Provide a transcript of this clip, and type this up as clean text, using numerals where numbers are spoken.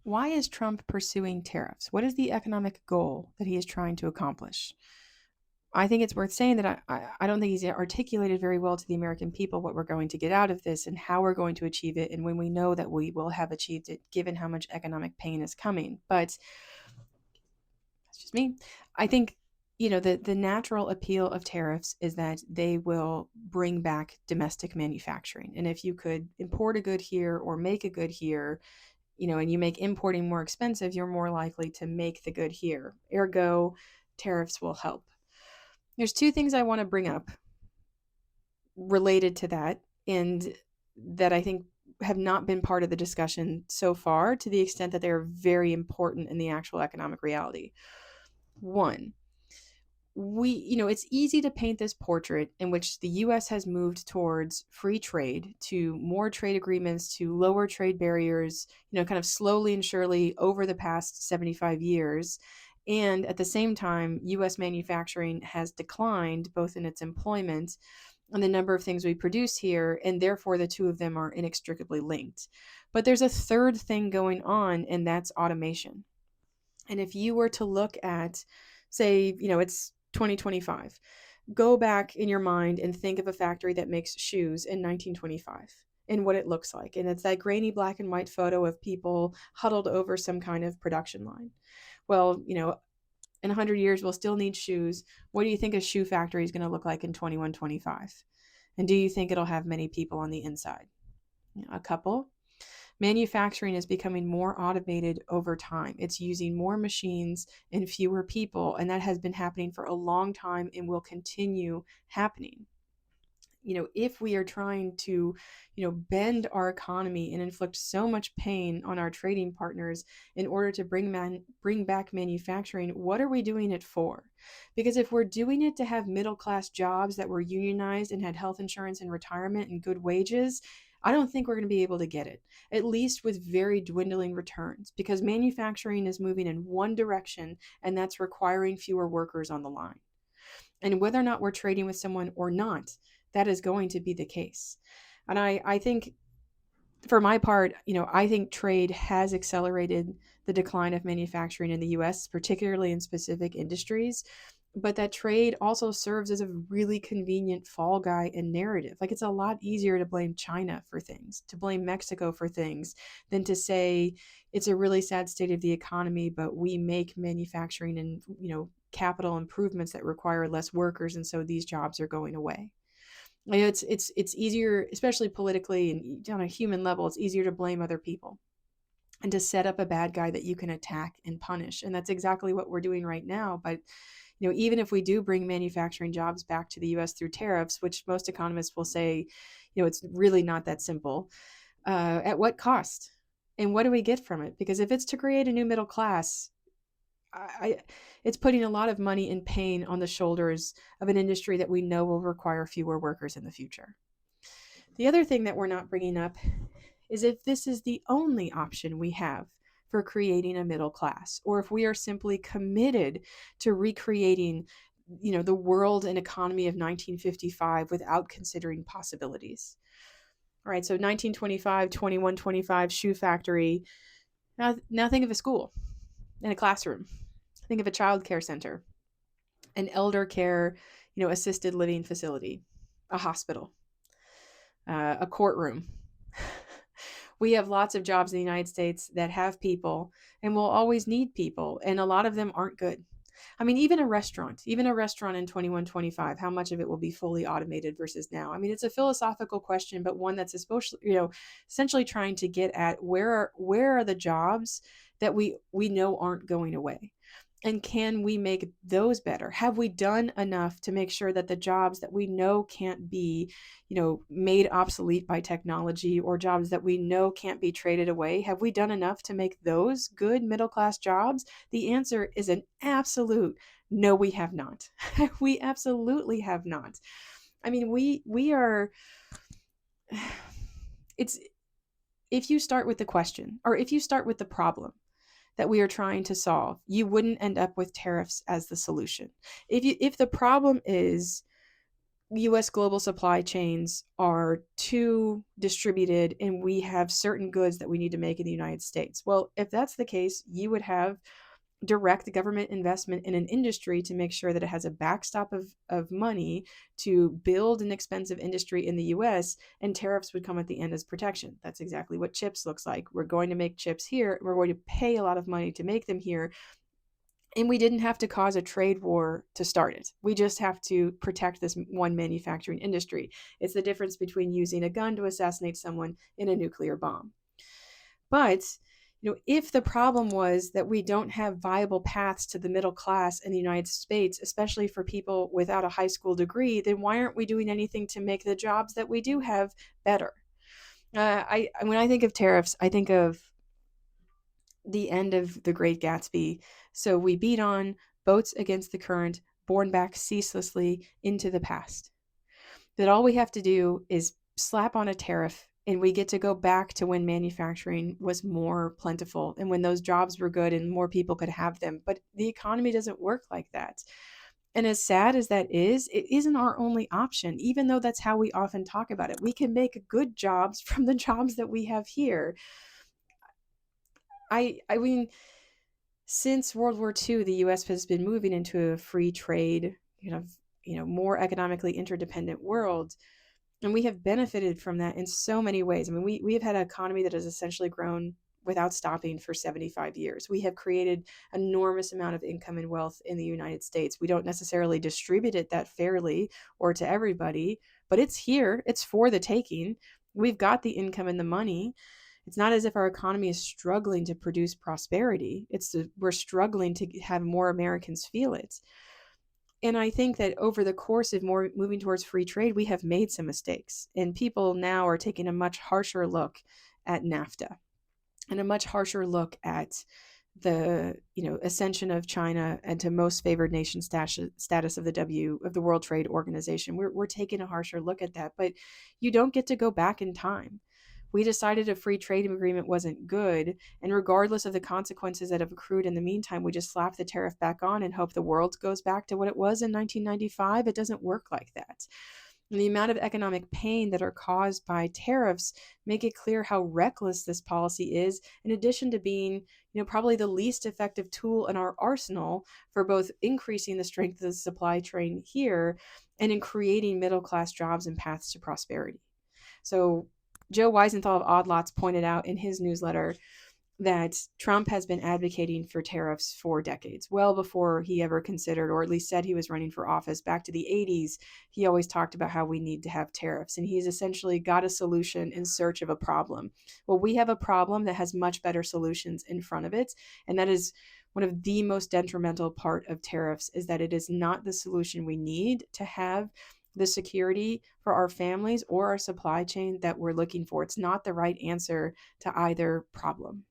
Why is Trump pursuing tariffs? What is the economic goal that he is trying to accomplish? I think it's worth saying that I don't think he's articulated very well to the American people what we're going to get out of this and how we're going to achieve it, and when we know that we will have achieved it, given how much economic pain is coming. But that's just me. I think the natural appeal of tariffs is that they will bring back domestic manufacturing, and if you could import a good here or make a good here, and you make importing more expensive, you're more likely to make the good here. Ergo, tariffs will help. There's two things I want to bring up related to that, and that I think have not been part of the discussion so far to the extent that they're very important in the actual economic reality. One, it's easy to paint this portrait in which the US has moved towards free trade, to more trade agreements, to lower trade barriers, kind of slowly and surely over the past 75 years. And at the same time, US manufacturing has declined both in its employment and the number of things we produce here, and therefore the two of them are inextricably linked. But there's a third thing going on, and that's automation. And if you were to look at, say, it's 2025, go back in your mind and think of a factory that makes shoes in 1925 and what it looks like. And it's that grainy black and white photo of people huddled over some kind of production line. Well, in 100 years, we'll still need shoes. What do you think a shoe factory is going to look like in 2125? And do you think it'll have many people on the inside? A couple? Manufacturing is becoming more automated over time. It's using more machines and fewer people, and that has been happening for a long time and will continue happening. If we are trying to, bend our economy and inflict so much pain on our trading partners in order to bring back manufacturing, what are we doing it for? Because if we're doing it to have middle class jobs that were unionized and had health insurance and retirement and good wages, I don't think we're going to be able to get it, at least with very dwindling returns, because manufacturing is moving in one direction, and that's requiring fewer workers on the line. And whether or not we're trading with someone or not, that is going to be the case. And I think, for my part, I think trade has accelerated the decline of manufacturing in the US, particularly in specific industries. But that trade also serves as a really convenient fall guy and narrative. Like, it's a lot easier to blame China for things, to blame Mexico for things, than to say it's a really sad state of the economy, but we make manufacturing and, capital improvements that require less workers, and so these jobs are going away. It's easier, especially politically and on a human level, it's easier to blame other people and to set up a bad guy that you can attack and punish. And that's exactly what we're doing right now. But even if we do bring manufacturing jobs back to the US through tariffs, which most economists will say, it's really not that simple, at what cost? And what do we get from it? Because if it's to create a new middle class, it's putting a lot of money and pain on the shoulders of an industry that we know will require fewer workers in the future. The other thing that we're not bringing up is if this is the only option we have for creating a middle class, or if we are simply committed to recreating, the world and economy of 1955 without considering possibilities. All right, so 1925, 2125, shoe factory. Now think of a school and a classroom. Think of a child care center, an elder care, assisted living facility, a hospital, a courtroom. We have lots of jobs in the United States that have people and will always need people, and a lot of them aren't good. I mean, even a restaurant in 2125, how much of it will be fully automated versus now? I mean, it's a philosophical question, but one that's essentially trying to get at where are the jobs that we know aren't going away? And can we make those better? Have we done enough to make sure that the jobs that we know can't be, made obsolete by technology, or jobs that we know can't be traded away, have we done enough to make those good middle class jobs? The answer is an absolute no, we have not. We absolutely have not. I mean, we are it's if you start with the question, or if you start with the problem that we are trying to solve, you wouldn't end up with tariffs as the solution. If the problem is US global supply chains are too distributed and we have certain goods that we need to make in the United States. Well, if that's the case, you would have direct government investment in an industry to make sure that it has a backstop of money to build an expensive industry in the US, and tariffs would come at the end as protection. That's exactly what chips looks like. We're going to make chips here. We're going to pay a lot of money to make them here. And we didn't have to cause a trade war to start it. We just have to protect this one manufacturing industry. It's the difference between using a gun to assassinate someone and a nuclear bomb. But if the problem was that we don't have viable paths to the middle class in the United States, especially for people without a high school degree, then why aren't we doing anything to make the jobs that we do have better? When I think of tariffs, I think of the end of The Great Gatsby. So we beat on boats against the current, borne back ceaselessly into the past. That all we have to do is slap on a tariff and we get to go back to when manufacturing was more plentiful and when those jobs were good and more people could have them. But the economy doesn't work like that. And as sad as that is, it isn't our only option, even though that's how we often talk about it. We can make good jobs from the jobs that we have here. I mean, since World War II, the US has been moving into a free trade, more economically interdependent world. And we have benefited from that in so many ways. I mean, we have had an economy that has essentially grown without stopping for 75 years. We have created an enormous amount of income and wealth in the United States. We don't necessarily distribute it that fairly or to everybody, but it's here. It's for the taking. We've got the income and the money. It's not as if our economy is struggling to produce prosperity. We're struggling to have more Americans feel it. And I think that over the course of more moving towards free trade, we have made some mistakes. And people now are taking a much harsher look at NAFTA and a much harsher look at the ascension of China and to most favored nation status of the World Trade Organization. We're taking a harsher look at that, but you don't get to go back in time. We decided a free trade agreement wasn't good, and regardless of the consequences that have accrued in the meantime, we just slap the tariff back on and hope the world goes back to what it was in 1995. It doesn't work like that. And the amount of economic pain that are caused by tariffs make it clear how reckless this policy is, in addition to being probably the least effective tool in our arsenal for both increasing the strength of the supply chain here and in creating middle class jobs and paths to prosperity. So Joe Weisenthal of Odd Lots pointed out in his newsletter that Trump has been advocating for tariffs for decades, well before he ever considered, or at least said he was running for office. Back to the 80s, he always talked about how we need to have tariffs, and he's essentially got a solution in search of a problem. Well, we have a problem that has much better solutions in front of it, and that is one of the most detrimental part of tariffs is that it is not the solution we need to have the security for our families or our supply chain that we're looking for. It's not the right answer to either problem.